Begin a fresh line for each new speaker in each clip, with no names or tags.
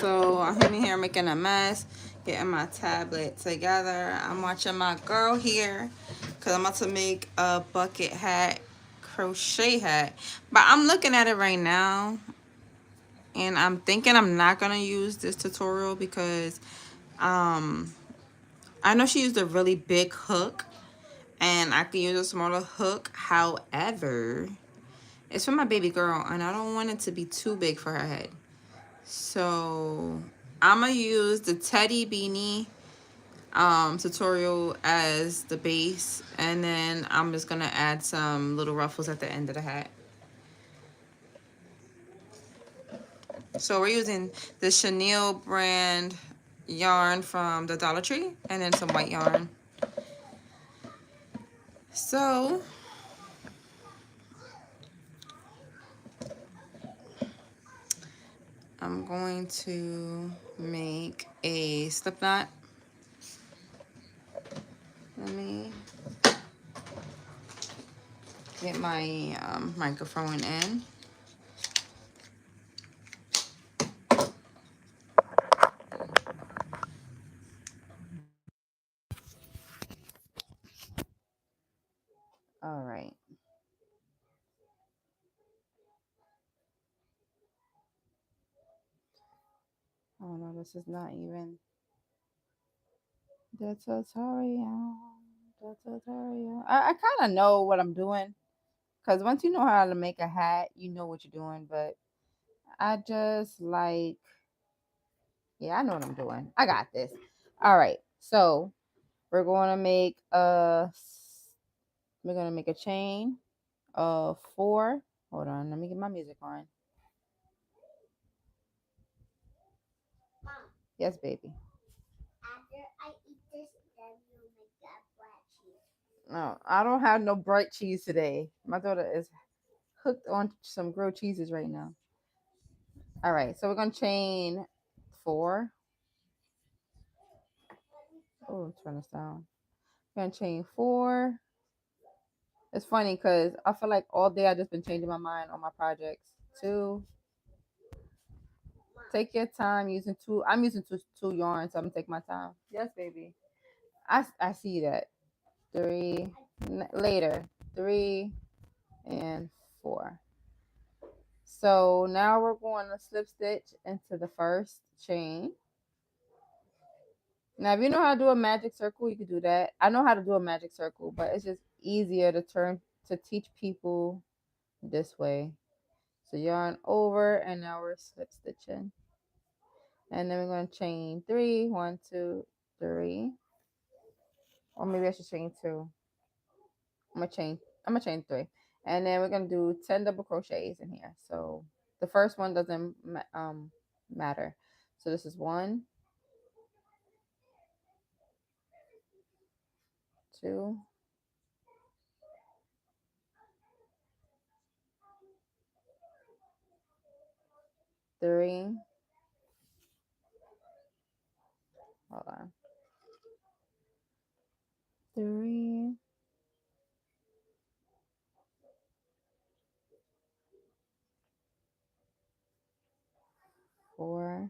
So I'm in here making a mess, getting my tablet together. I'm watching my girl here because I'm about to make a bucket hat, crochet hat. But I'm looking at it right now and I'm thinking I'm not going to use this tutorial because um, I know she used a really big hook and I can use a smaller hook. However, it's for my baby girl and I don't want it to be too big for her head. So I'm gonna use the teddy beanie tutorial as the base, and then I'm just gonna add some little ruffles at the end of the hat. So we're using the Chenille brand yarn from the Dollar Tree and then some white yarn. So I'm going to make a slip knot. Let me get my microphone in. All right. Oh no, this is not even the tutorial. The tutorial. I kind of know what I'm doing because once you know how to make a hat, you know what you're doing. But I just like, yeah, I know what I'm doing. I got this. All right. So we're going to make we're going to make a chain of 4. Hold on. Let me get my music on. Yes, baby. After I eat this, then you'll make that black cheese. No, I don't have no bright cheese today. My daughter is hooked on some grilled cheeses right now. All right, so we're gonna chain 4. Oh, turn this down. We're gonna chain 4. It's funny because I feel like all day I just been changing my mind on my projects. 2. Take your time using 2. I'm using two yarns, so I'm gonna take my time. Yes, baby. I see that. 3. Later. 3 and 4. So now we're going to slip stitch into the first chain. Now, if you know how to do a magic circle, you can do that. I know how to do a magic circle, but it's just easier to teach people this way. So yarn over, and now we're slip stitching. And then we're going to chain 3. 1, 2, 3. Or maybe I should chain 2. I'm gonna chain 3. And then we're gonna do 10 double crochets in here. So the first one doesn't matter. So this is 1, 2, 3. Hold on. 3, 4.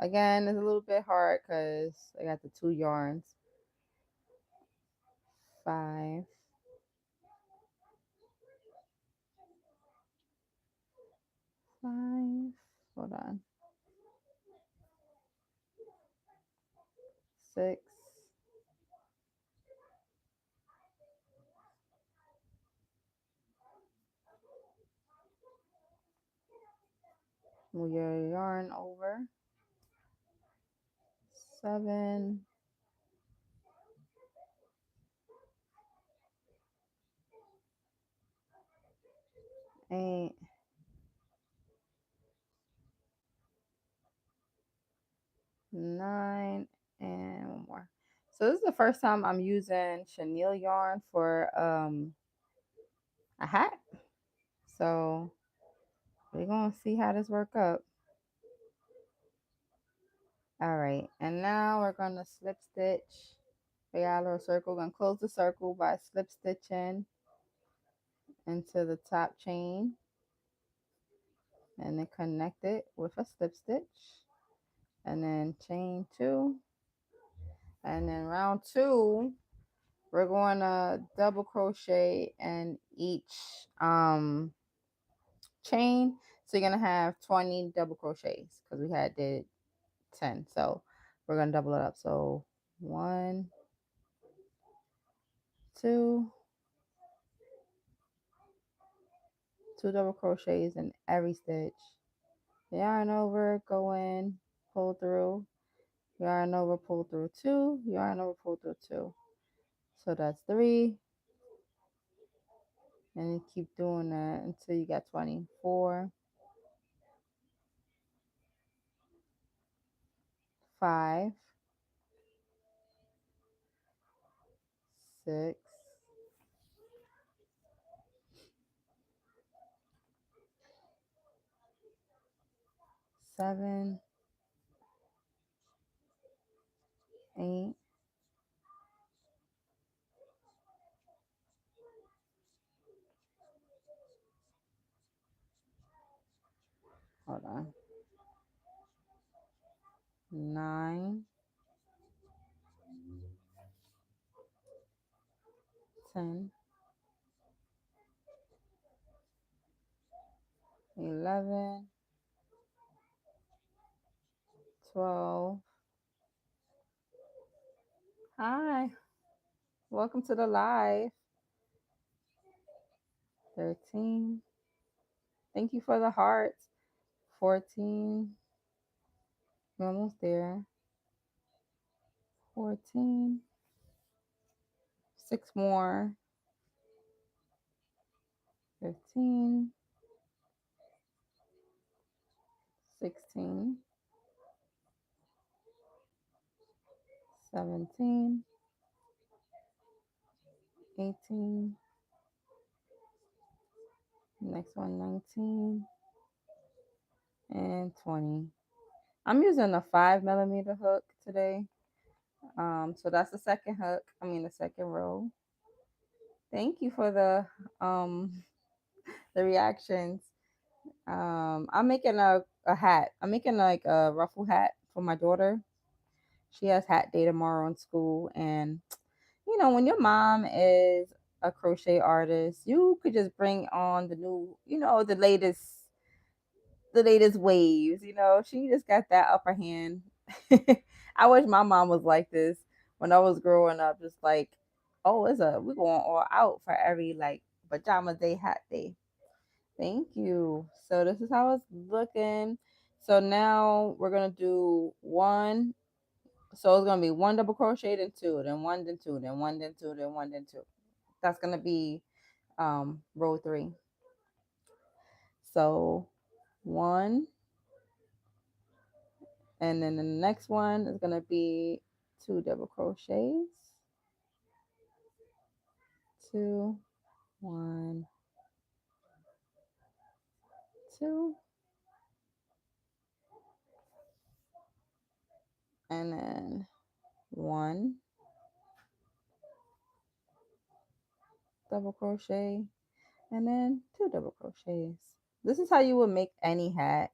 Again, it's a little bit hard because I got the 2 yarns. 5, 5. Hold on. 6. Move your yarn over. 7. 8. 9, and one more. So this is the first time I'm using chenille yarn for a hat. So we're gonna see how this work out. All right, and now we're gonna slip stitch. We got a little circle. We're gonna close the circle by slip stitching into the top chain. and then connect it with a slip stitch, and then chain 2, and then round 2 we're going to double crochet in each chain. So you're going to have 20 double crochets because we had did 10. So we're going to double it up. So 1, 2, 2 double crochets in every stitch. Yarn over, go in, pull through, yarn over, pull through 2, yarn over, pull through 2. So that's 3, and you keep doing that until you get 24, 5, 6, 7, 8, hold on, 9, 10, 11, 12. Hi, welcome to the live. 13. Thank you for the hearts. 14. We're almost there. 14. 6 more. 15. 16. 17. 18. Next one, 19. And 20. I'm using a 5mm hook today. So that's the second hook. I mean the second row. Thank you for the reactions. I'm making a hat. I'm making like a ruffle hat for my daughter. She has hat day tomorrow in school, and when your mom is a crochet artist, you could just bring on the new, the latest waves. She just got that upper hand. I wish my mom was like this when I was growing up. Just like, oh, we're going all out for every like pajama day, hat day. Thank you. So this is how it's looking. So now we're gonna do one. So it's gonna be one double crochet, then two, then one, then two, then one, then two, then one, then two. That's gonna be row 3. So 1, and then the next one is gonna be 2 double crochets, 2, 1, 2, and then 1 double crochet, and then 2 double crochets. This is how you would make any hat.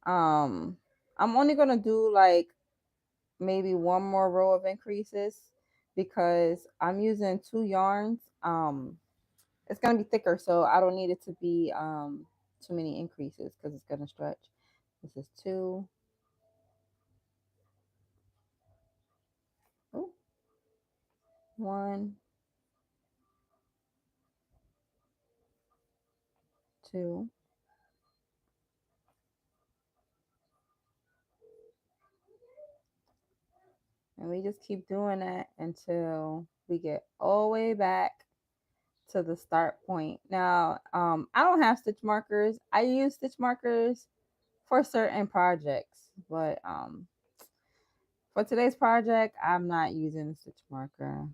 I'm only gonna do like maybe one more row of increases because I'm using 2 yarns. It's gonna be thicker, so I don't need it to be too many increases because it's gonna stretch. This is 2. Oh, 1, 2, and we just keep doing that until we get all the way back to the start point. Now, I don't have stitch markers. I use stitch markers for certain projects, but for today's project, I'm not using a stitch marker.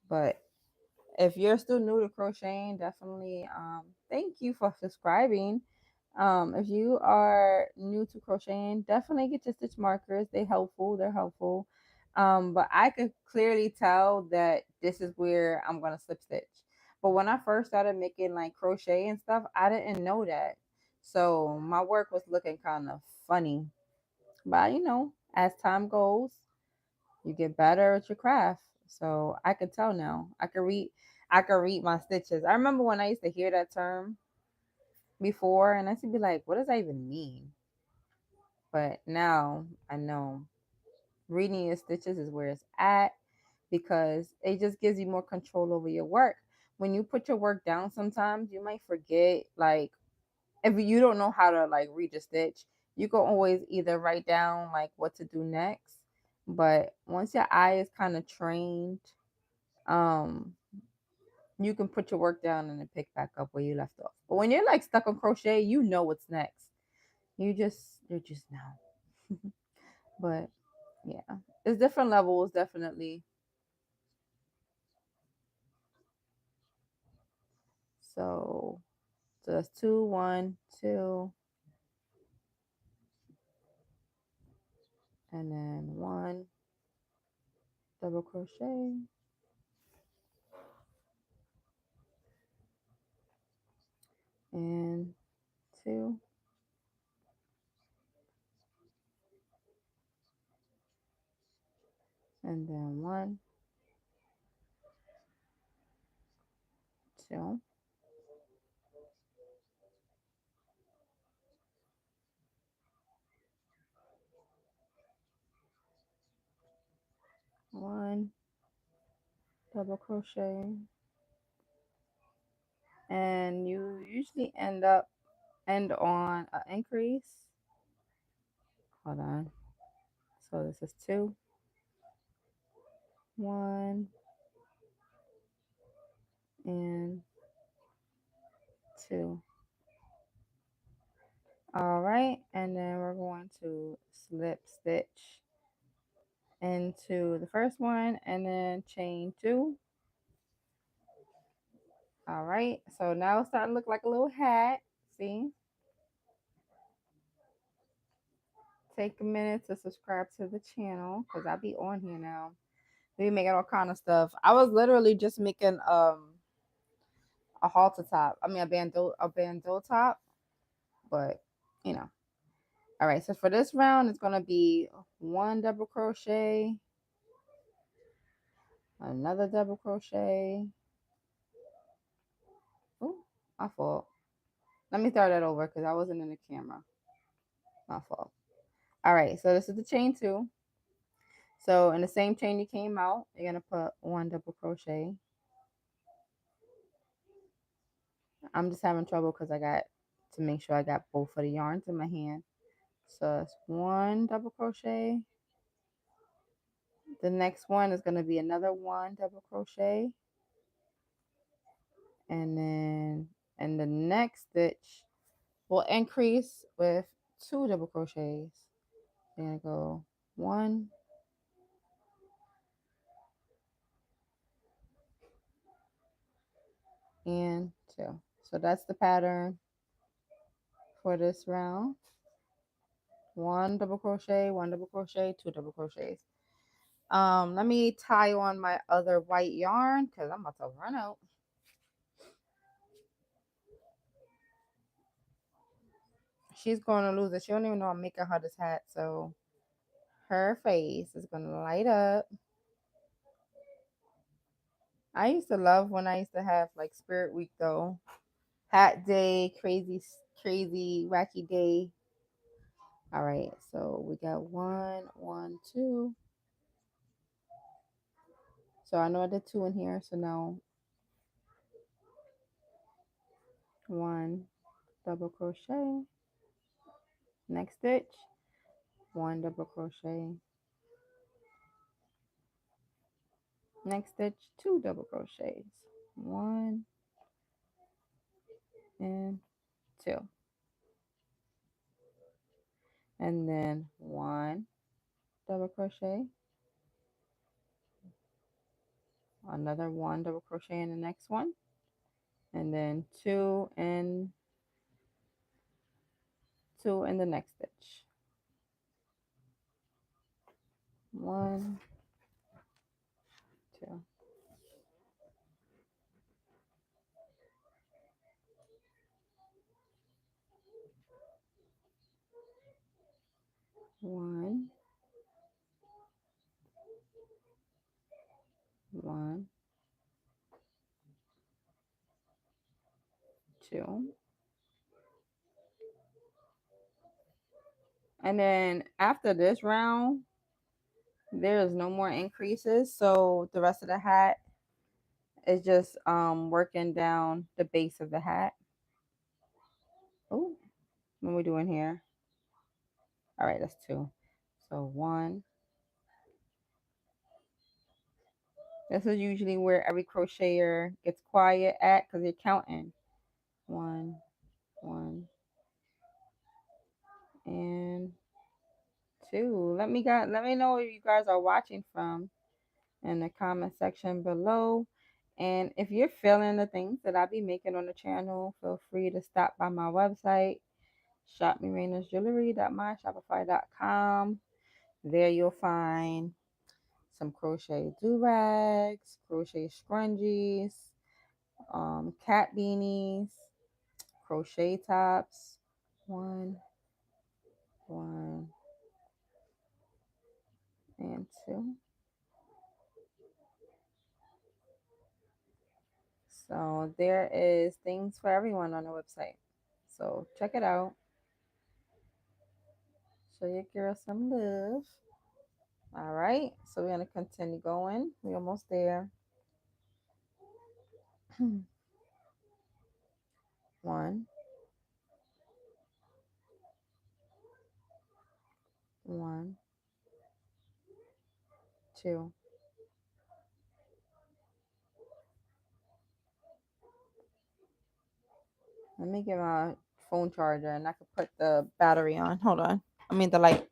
But if you're still new to crocheting, definitely thank you for subscribing. If you are new to crocheting, definitely get your stitch markers. They're helpful. But I could clearly tell that this is where I'm gonna slip stitch. But when I first started making like crochet and stuff, I didn't know that. So my work was looking kind of funny. But as time goes, you get better at your craft. So I can tell now. I can read my stitches. I remember when I used to hear that term before and I used to be like, what does that even mean? But now I know reading your stitches is where it's at because it just gives you more control over your work. When you put your work down, sometimes you might forget, like, if you don't know how to like read a stitch, you can always either write down like what to do next. But once your eye is kind of trained, um, you can put your work down and then pick back up where you left off. But when you're like stuck on crochet, you know what's next. You just know. But yeah, it's different levels, definitely. So that's two, one, two, and then one double crochet, and two, and then one, two, one double crochet, and you usually end on an increase. Hold on. So this is two, one, and two. All right, and then we're going to slip stitch into the first one and then chain two. All right, so now it's starting to look like a little hat. See? Take a minute to subscribe to the channel because I'll be on here now. We be making all kind of stuff. I was literally just making a halter top. I mean a bandeau top, but you know. All right, so for this round, it's gonna be one double crochet, another double crochet. Oh, my fault. Let me start that over because I wasn't in the camera. My fault. All right, so this is the chain two. So in the same chain you came out, you're gonna put one double crochet. I'm just having trouble because I got to make sure I got both of the yarns in my hand. So it's one double crochet. The next one is gonna be another one double crochet, and then in the next stitch will increase with two double crochets. You're gonna go one and two. So that's the pattern for this round. One double crochet, one double crochet, two double crochets. Let me tie on my other white yarn because I'm about to run out. She's going to lose it. She don't even know I'm making her this hat, so her face is gonna light up. I used to love when I used to have like Spirit Week though. Hat day, crazy, wacky day. All right, so we got one, one, two. So I know I did two in here, so now one double crochet, next stitch, one double crochet, next stitch, two double crochets, one and two, and then one double crochet, another one double crochet in the next one, and then two in the next stitch. One, two. 1, 1, 2. And then after this round, there is no more increases. So the rest of the hat is just working down the base of the hat. Oh, what are we doing here? All right, that's 2. So 1. This is usually where every crocheter gets quiet at because you're counting. 1, 1, and 2. Let me know where you guys are watching from in the comment section below. And if you're feeling the things that I be making on the channel, feel free to stop by my website, shopMireinaJewelry.myshopify.com. There you'll find some crochet do-rags, crochet scrunchies, cat beanies, crochet tops. 1, 1, and 2. So there is things for everyone on the website. So check it out. Show your girl some love. All right. So we're going to continue going. We're almost there. 1, 1, 2. Let me get my phone charger and I can put the battery on. Hold on. I mean the light.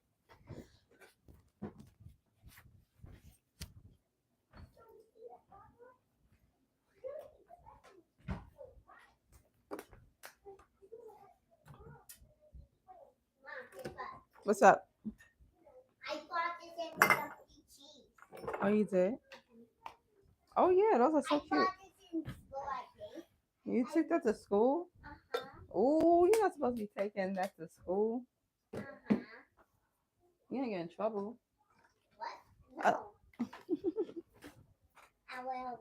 What's up? I bought this in cheese. Oh, you did? Oh yeah, those are so cute. You took that to school? Oh, you're not supposed to be taking that to school. You ain't get in trouble. What? No. I will.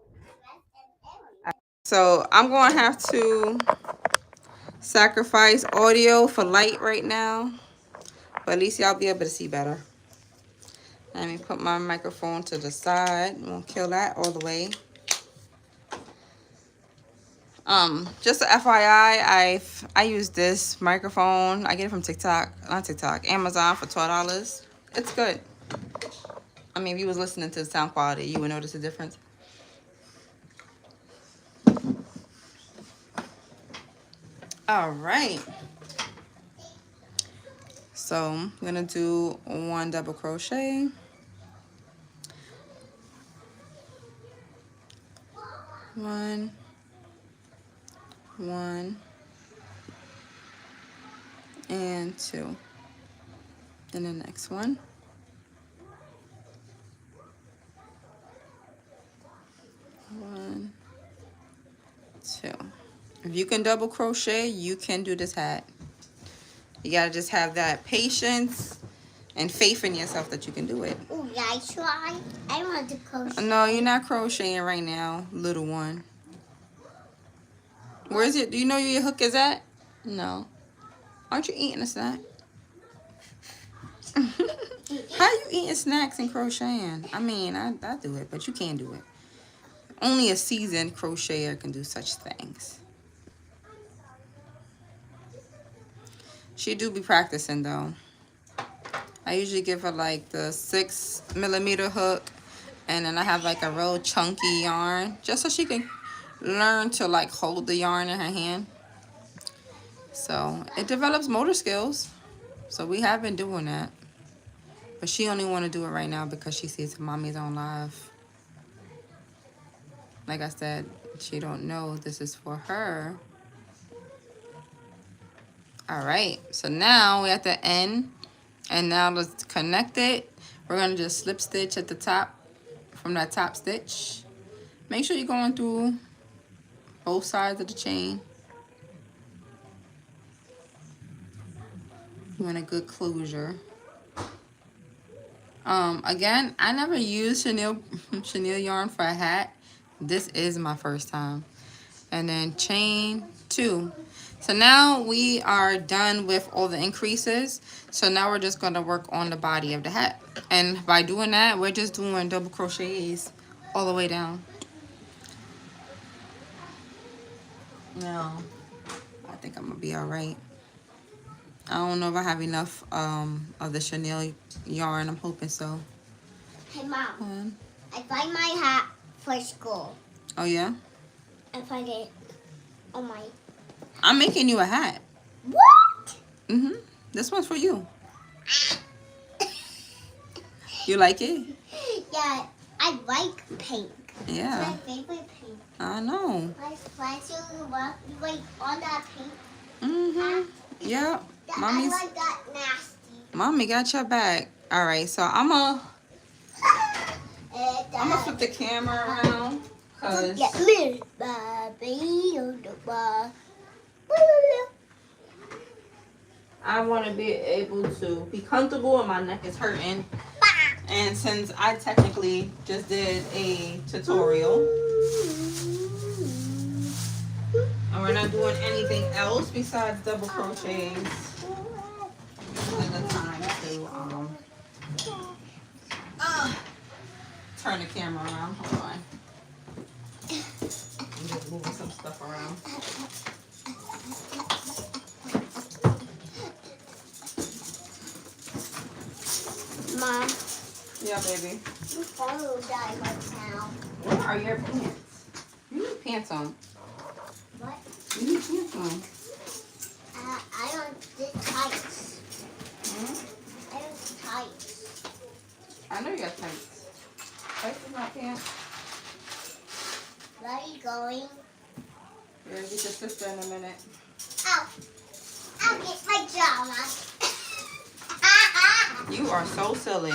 So I'm going to have to sacrifice audio for light right now. But at least y'all be able to see better. Let me put my microphone to the side. Won't kill that all the way. Just a FYI, I use this microphone. I get it from Amazon for $12. It's good. I mean, if you was listening to the sound quality, you would notice a difference. All right. So I'm gonna do 1 double crochet. 1, 1, and 2. And the next one. 1, 2. If you can double crochet, you can do this hat. You gotta just have that patience and faith in yourself that you can do it. Oh, yeah, I try. I want to crochet. No, you're not crocheting right now, little one. Where is it? Do you know where your hook is at? No. Aren't you eating a snack? How you eating snacks and crocheting? I mean, I do it, but you can't do it. Only a seasoned crocheter can do such things. She do be practicing though. I usually give her like the 6mm hook, and then I have like a real chunky yarn just so she can learn to like hold the yarn in her hand. So it develops motor skills. So we have been doing that. But she only want to do it right now because she sees her mommy's on live. Like I said, she don't know this is for her. All right, so now we're at the end, and now let's connect it. We're gonna just slip stitch at the top from that top stitch. Make sure you're going through both sides of the chain. You want a good closure. Again, I never used chenille yarn for a hat. This is my first time. And then chain 2. So now we are done with all the increases. So now we're just going to work on the body of the hat. And by doing that, we're just doing double crochets all the way down. Now, I think I'm going to be all right. I don't know if I have enough of the chenille yarn. I'm hoping so.
Hey, Mom. I find my hat for school.
Oh, yeah?
I find it on my...
I'm making you a hat.
What?
Mm-hmm. This one's for you. You like it?
Yeah, I like pink.
Yeah.
It's my favorite pink.
I know.
My friends like on that pink.
Mm-hmm. Yeah. Mommy's...
I like that nasty.
Mommy got your back. All right, so I'm gonna flip the camera around because I want to be able to be comfortable and my neck is hurting. And since I technically just did a tutorial and we're not doing anything else besides double crochets, this is the time to turn the camera around. Hold on. I'm just moving some stuff around.
Mom.
Yeah, baby.
My phone will die right now.
Where are your pants? You need pants on.
What?
You need pants on.
I don't get tights.
Hmm?
I don't tights.
I know you got tights. Tights is not pants.
Where are you going?
You're gonna get your sister in a minute.
Ow. I'll get my pajamas.
You are so silly.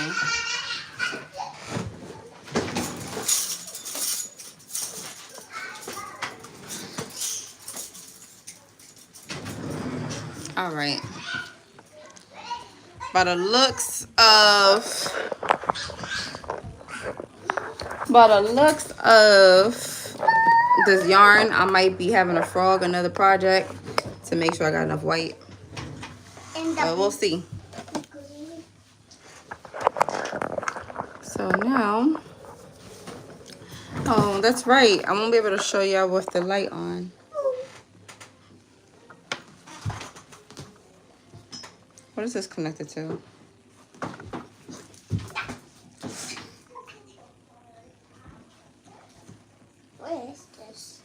All right. By the looks of this yarn, I might be having a frog another project to make sure I got enough white. But we'll see. So now, oh, that's right. I won't be able to show y'all with the light on. What is this connected to?
What is this?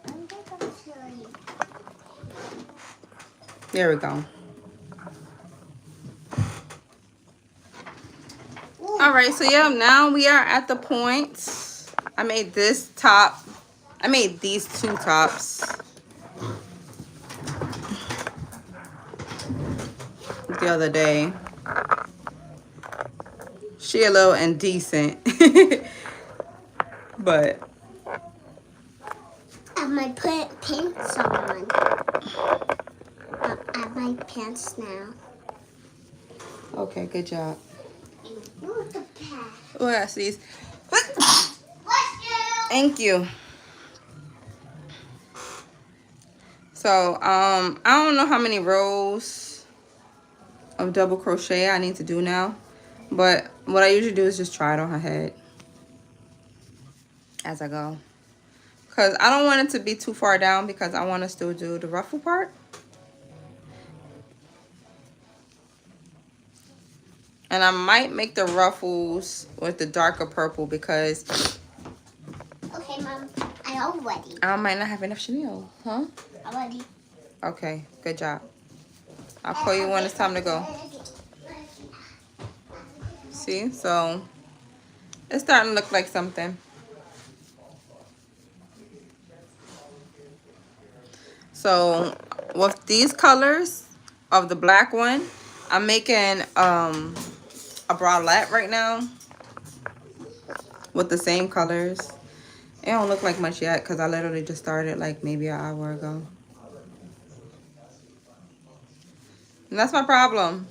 I'm gonna show you.
There we go. All right, so yeah, now we are at the point. I made this top. I made these 2 tops the other day. She a little indecent. But
I have my pants on. I have my pants now.
okay, good job.
Look at the pants.
Oh, I see these. Thank you. So, I don't know how many rows of double crochet I need to do now. But what I usually do is just try it on her head as I go. Because I don't want it to be too far down because I want to still do the ruffle part. And I might make the ruffles with the darker purple because...
Okay, Mom. I already.
I might not have enough chenille, huh?
Already.
Okay, good job. I'll call you when it's time to go. See, so it's starting to look like something. So with these colors of the black one, I'm making a bralette right now with the same colors. It don't look like much yet because I literally just started like maybe an hour ago. And that's my problem.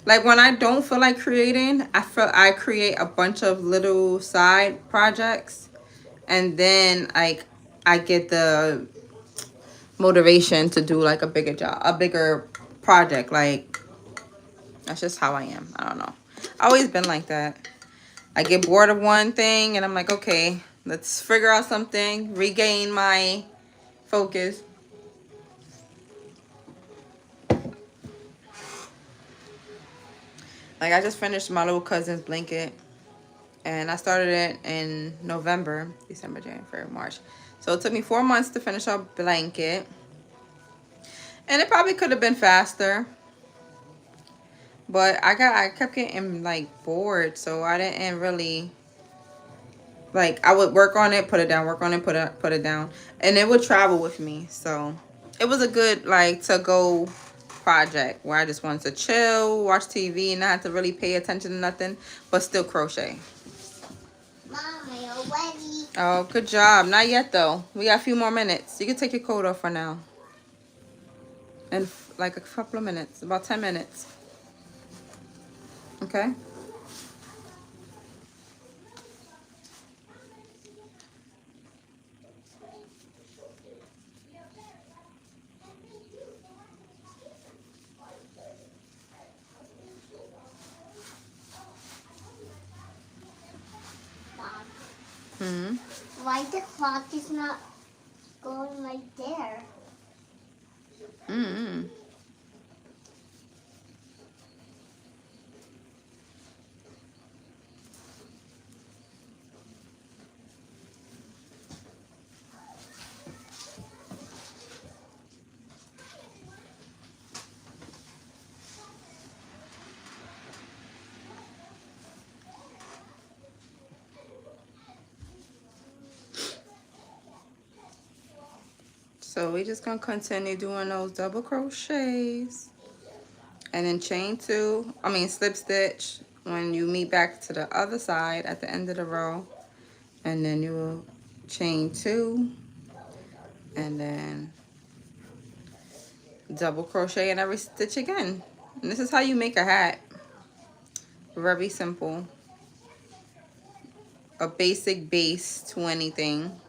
Like when I don't feel like creating, I create a bunch of little side projects, and then like I get the motivation to do like a bigger job, a bigger project. Like that's just how I am. I don't know. I always been like that. I get bored of one thing and I'm like, okay, let's figure out something, regain my focus. Like I just finished my little cousin's blanket and I started it in November, December, January, February, March. So it took me 4 months to finish our blanket. And it probably could have been faster. But I kept getting like bored, so I didn't really like, I would work on it, put it down, work on it, put it down, and it would travel with me. So it was a good like to go project where I just wanted to chill, watch TV, and not have to really pay attention to nothing, but still crochet.
Mom, you're ready.
Oh, good job. Not yet though. We got a few more minutes. You can take your coat off for now. In like a couple of minutes, about 10 minutes. Okay.
Mom,
Hmm.
why the clock is not going right there?
Mm-hmm. So we just gonna continue doing those double crochets and then chain two, slip stitch when you meet back to the other side at the end of the row, and then you will chain two and then double crochet in every stitch again. And this is how you make a hat. Very simple. A basic base to anything.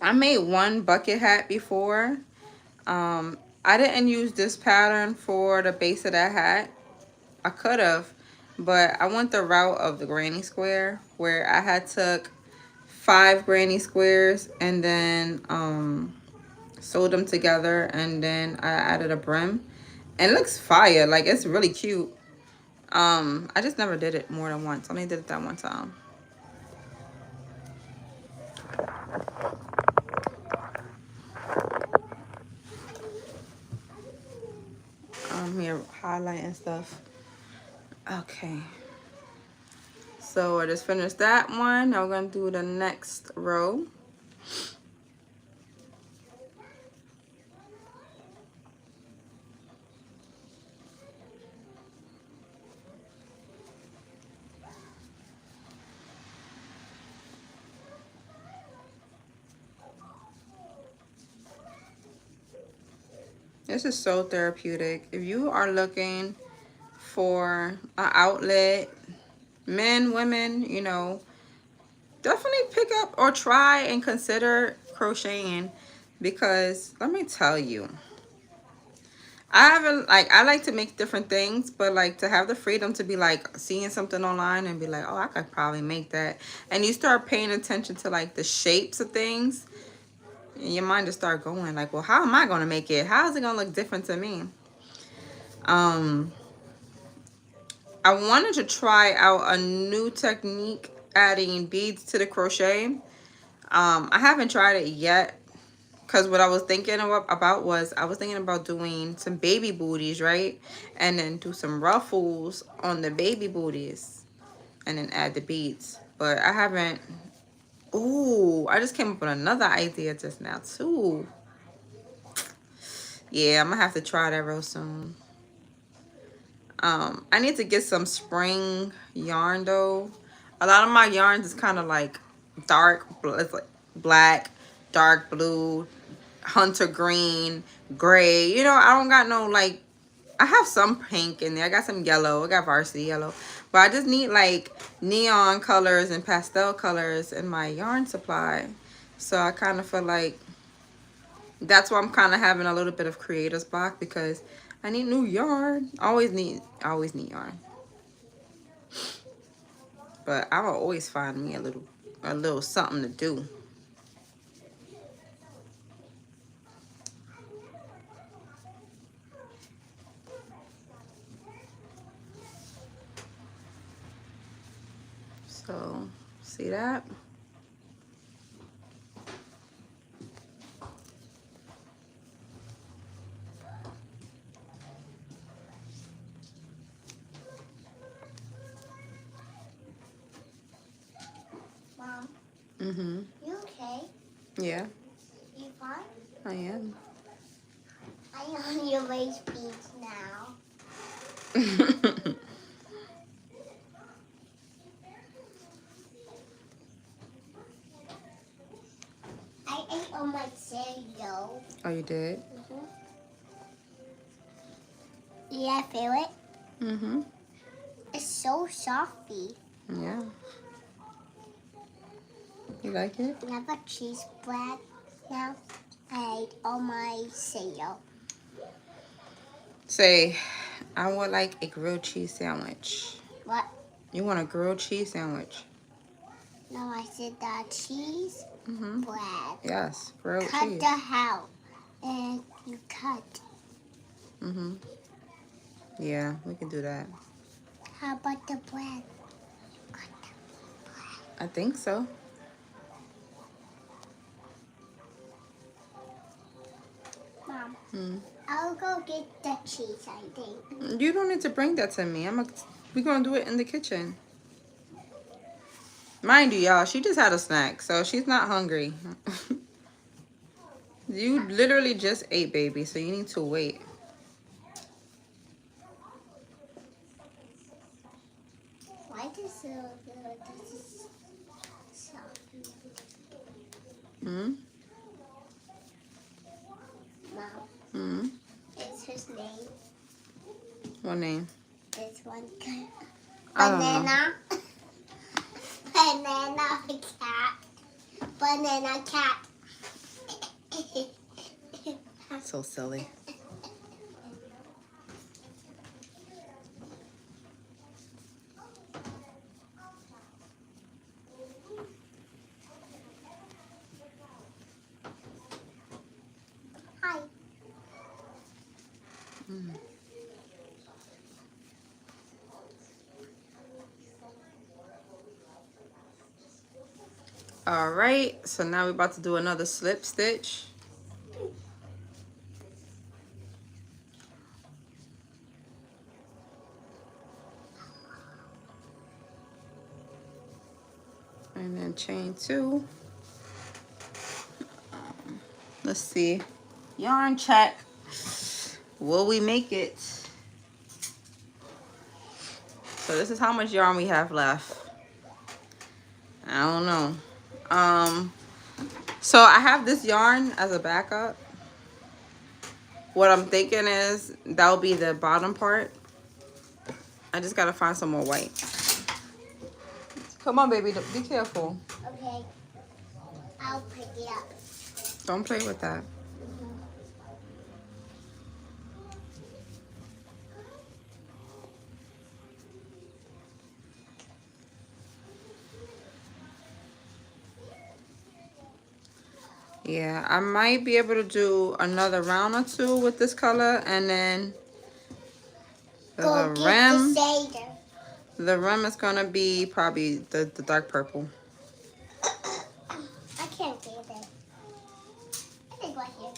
I made one bucket hat before. I didn't use this pattern for the base of that hat. I could have, but I went the route of the granny square where I had took 5 granny squares and then sewed them together, and then I added a brim, and it looks fire. Like it's really cute. I just never did it more than once. I only did it that one time. I'm here highlighting stuff. Okay, so I just finished that one. Now we're gonna do the next row. This is so therapeutic. If you are looking for an outlet, men, women, you know, definitely pick up or try and consider crocheting, because let me tell you, I like to make different things, but like to have the freedom to be like seeing something online and be like, oh, I could probably make that, and you start paying attention to like the shapes of things, and your mind just start going like, well, how am I gonna make it? How is it gonna look different to me? I wanted to try out a new technique, adding beads to the crochet. I haven't tried it yet, because what I was thinking about was I was thinking about doing some baby booties, right? And then do some ruffles on the baby booties and then add the beads. But I haven't. Ooh, I just came up with another idea just now too. Yeah, I'm gonna have to try that real soon. I need to get some spring yarn though. A lot of my yarns is kind of like dark, it's like black, dark blue, hunter green, gray. You know, I don't got no like, I have some pink in there. I got some yellow. I got varsity yellow. But I just need like neon colors and pastel colors in my yarn supply. So I kind of feel like that's why I'm kind of having a little bit of creator's block, because I need new yarn. Always need yarn. But I will always find me a little something to do. So, see that?
Mom.
Mm-hmm.
You okay?
Yeah,
You fine?
I am.
I'm on your race beach now. I ate all my cereal.
Oh, you did?
Mm-hmm. Yeah, I feel it.
Mm-hmm.
It's so softy.
Yeah. You like it?
I have a cheese bread now. I ate all my cereal.
Say, I would like a grilled cheese sandwich.
What?
You want a grilled cheese sandwich?
No, I said the cheese
Mm-hmm.
bread.
Yes, grilled
Cut
cheese.
the how. And you cut.
Mm-hmm. Yeah, we can do that.
How about the bread? Cut the
I think so.
Mom,
Mm.
I'll go get the cheese, I think.
You don't need to bring that to me. We're gonna do it in the kitchen. Mind you, y'all, she just had a snack, so she's not hungry. You literally just ate, baby, so you need to wait.
Why does this is soft?
Hmm?
Mom,
Hmm?
it's his name.
What name?
This one.
I don't know.
Banana. Banana cat. Banana cat.
So silly.
Hi.
Mm. All right, so now we're about to do another slip stitch. And then chain 2. Let's see. Yarn check. Will we make it? So this is how much yarn we have left. I don't know. So I have this yarn as a backup. What I'm thinking is that'll be the bottom part. I just gotta find some more white. Come on, baby, be careful.
Okay. I'll pick it up.
Don't play with that. Yeah, I might be able to do another round or 2 with this color, and then
Go
the
get
rim.
the shader.
The rim is gonna be probably the dark purple.
I can't get it. I think right here.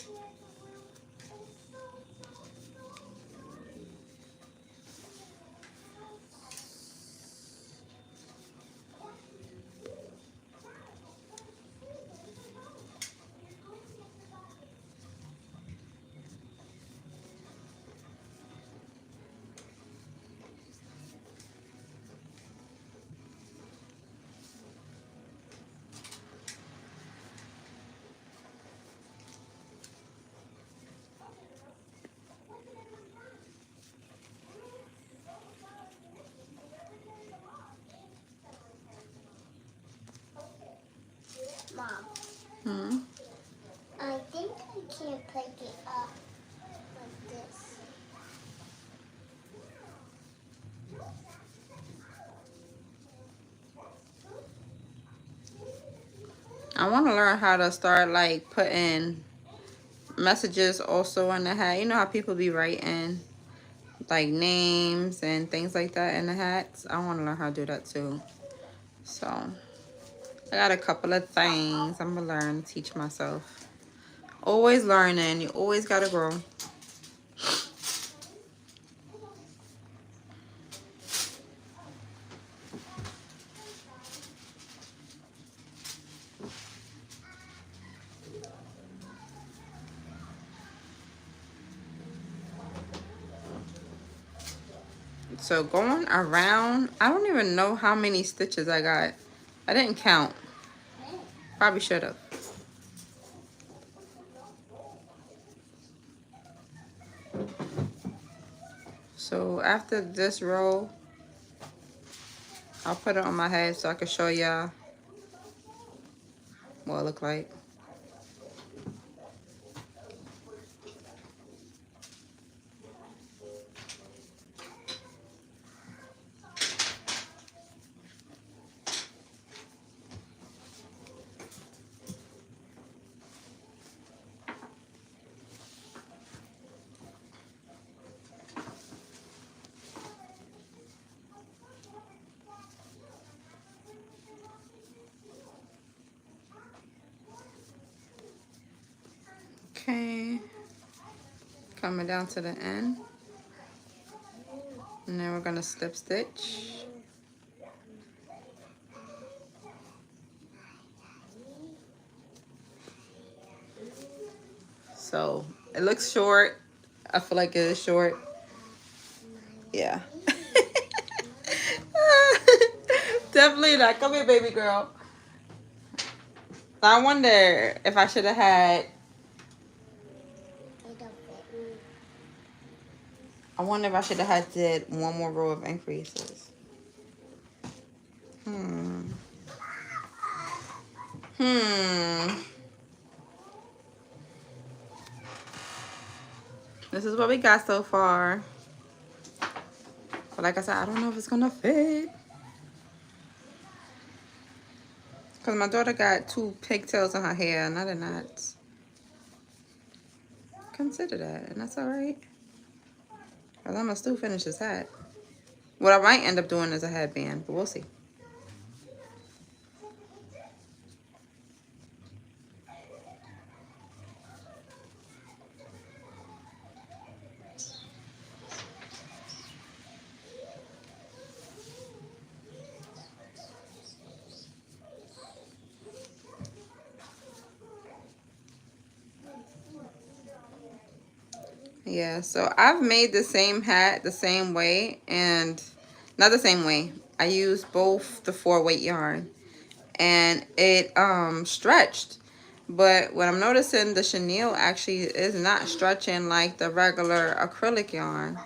Hmm.
I think I can't pick it up like this.
I want to learn how to start like putting messages also in the hat. You know how people be writing like names and things like that in the hats? I want to learn how to do that too. So I got a couple of things I'm gonna learn to teach myself. Always learning. You always gotta grow. So going around, I don't even know how many stitches I got. I didn't count. Probably should have. So after this row, I'll put it on my head so I can show y'all what it look like. Okay, coming down to the end, and then we're gonna slip stitch. So it looks short. I feel like it is short. Yeah. Definitely not. Come here, baby girl. I wonder if I should have had. I wonder if I should have had did one more row of increases. Hmm. This is what we got so far. But like I said, I don't know if it's gonna fit. Because my daughter got 2 pigtails in her hair, and I did not consider that. And that's alright. Because I'm gonna still finish this hat. What I might end up doing is a headband, but we'll see. Yeah, so I've made the same hat the same way, and not the same way. I used both the 4-weight yarn, and it stretched. But what I'm noticing, the chenille actually is not stretching like the regular acrylic yarn.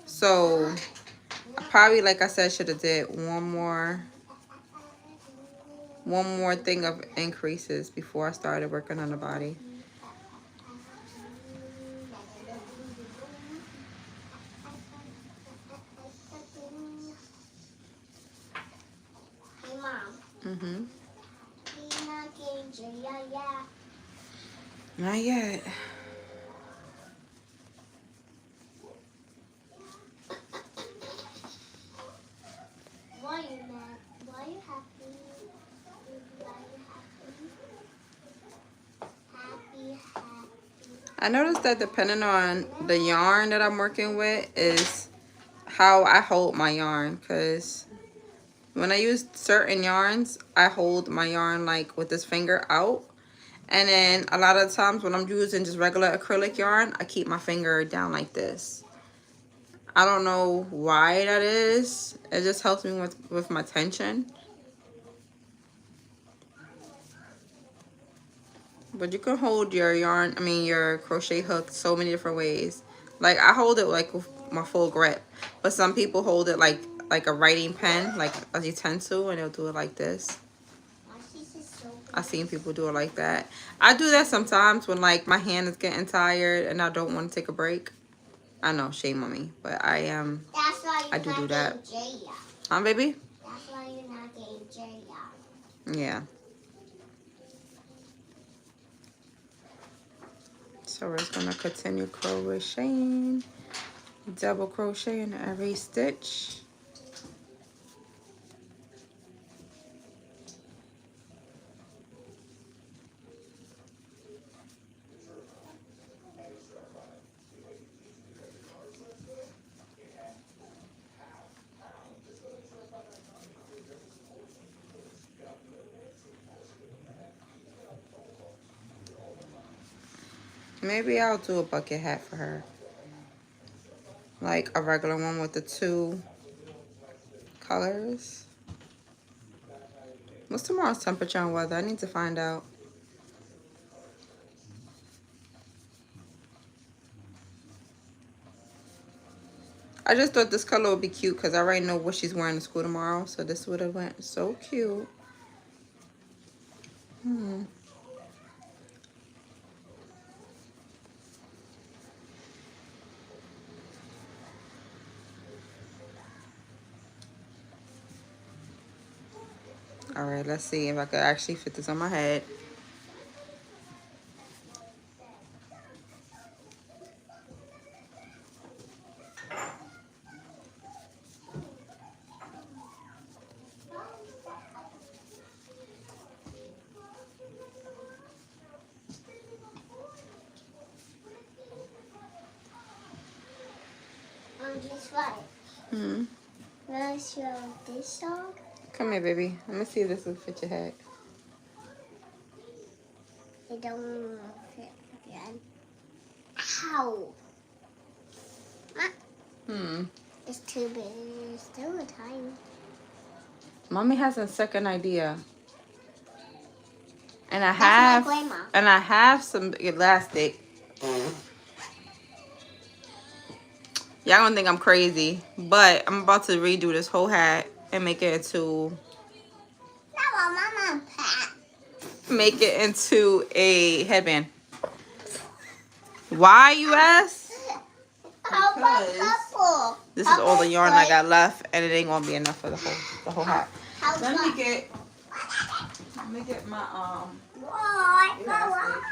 So I probably, like I said, should have did one more thing of increases before I started working on the body.
Hey, Mom.
Mm-hmm.
Yeah.
Not yet.
Why are you mad? Why are you happy? Why are you happy? Happy.
I noticed that depending on the yarn that I'm working with is how I hold my yarn, because when I use certain yarns, I hold my yarn like with this finger out, and then a lot of times when I'm using just regular acrylic yarn, I keep my finger down like this. I don't know why that is. It just helps me with my tension. But you can hold your yarn, your crochet hook so many different ways. Like I hold it like with my full grip, but some people hold it like a writing pen, like a utensil, and they'll do it like this. I've seen people do it like that. I do that sometimes when like my hand is getting tired and I don't want to take a break. I know, shame on me, but I am.
That's why you're
I do
not
that.
getting J yet.
Huh, baby?
That's why you're not getting J yet.
Yeah. So we're just gonna continue crocheting, double crochet in every stitch. Maybe I'll do a bucket hat for her. Like a regular one with the 2 colors. What's tomorrow's temperature and weather? I need to find out. I just thought this color would be cute because I already know what she's wearing to school tomorrow. So this would have went so cute. All right, let's see if I could actually fit this on my head.
Guess what? Wanna show this song?
Come here, baby. Let me see if this will fit your head.
It don't fit again. Ow! It's too big. It's still a tiny.
Mommy has a second idea. And I
That's my grandma.
have some elastic. Y'all gonna think I'm crazy, but I'm about to redo this whole hat and make it into a headband. Why, you ask?
Because
this is all the yarn I got left, and it ain't gonna be enough for the whole hat. Let me get my elastic.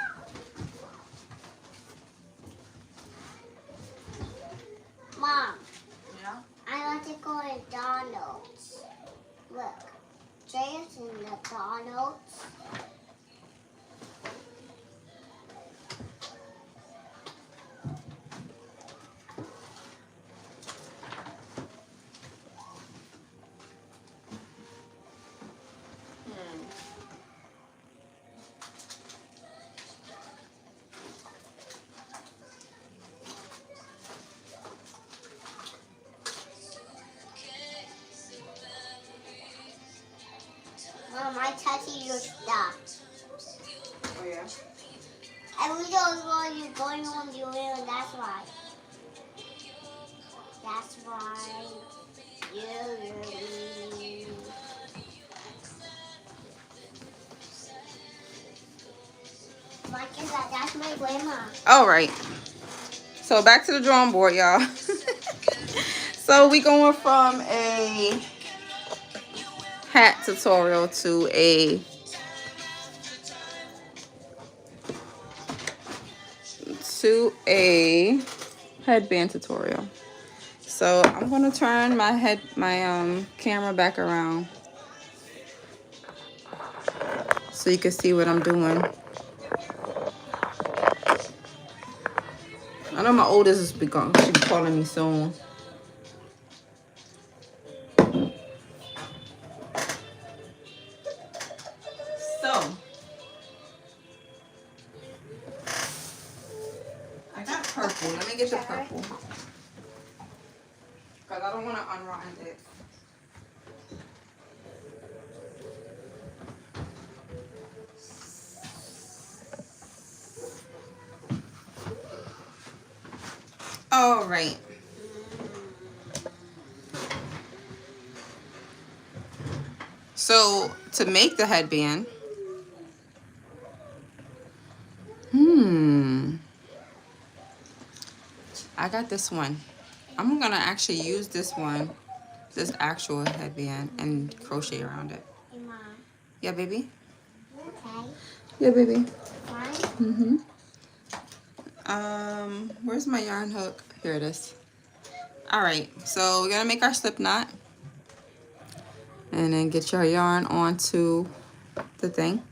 Mom,
Yeah.
I want to go to McDonald's. Look, Jay's in McDonald's. Mom, I touched your stuff.
Oh yeah.
And we don't know you're going on the wheel, and that's why. That's why. You. Like that, that's my grandma.
All right. So back to the drawing board, y'all. So we going from a hat tutorial to a headband tutorial. So I'm gonna turn my camera back around so you can see what I'm doing. I know my oldest is be calling me soon. So I got purple. Let me get the purple because I don't want to unrotten it. All right. So to make the headband, I got this one. I'm gonna actually use this one, this actual headband, and crochet around it.
Hey, Mom.
Yeah, baby.
Okay.
Yeah, baby.
Fine.
Where's my yarn hook? Here it is. All right, so we're gonna make our slip knot, and then get your yarn onto the thing.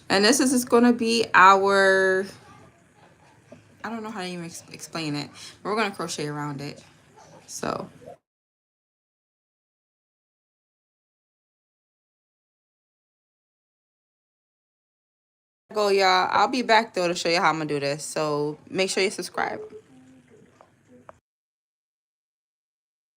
And this is gonna be our, I don't know how to even explain it, but we're gonna crochet around it. So. Go, y'all. I'll be back though to show you how I'm gonna do this. So make sure you subscribe.